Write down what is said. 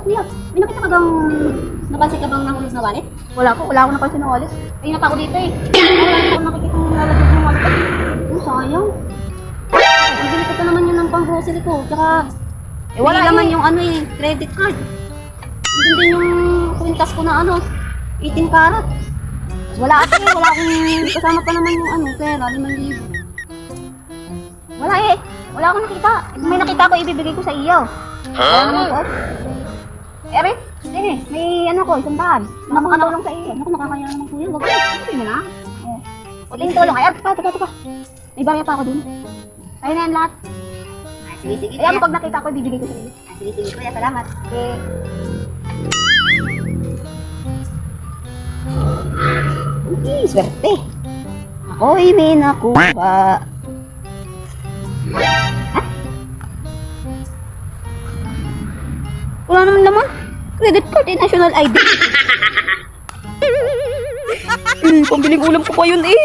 Kuya, may nakita ka bang, napansin ka bang nahulog na wallet? Wala ako napansin ng wallet. Ayun na pa ako dito eh. Wala na ako nakikita ng lalagyan ng wallet. Oh, sayang. Bibili ko pa naman yun ng pang-grocery ko. Tsaka, wala may laman eh. yung ano eh, credit card. Hindi din yung kwintas ko na ano, 18 karat. Wala wala akong kasama pa naman yung ano, pera, 5,000. Wala eh. Wala akong nakita. Kung may nakita ko, ibibigay ko sa iyo. Ere, may ano ko, 100. Makakatulong sa iyo. Naku, nakakaya naman kuya. Wag mo mo na. Oh. Uling tulong. Ay, Teka. May barya pa ako din. ayun na yan lahat. Sige, Kaya mo pag nakita ko, ibibigay ko sa iyo. Sige, kuya, salamat. Okay. Swerte. Ako'y may nakuha. Wala naman naman. Credit card eh, national ID. Pambiling ulam ko pa yun eh.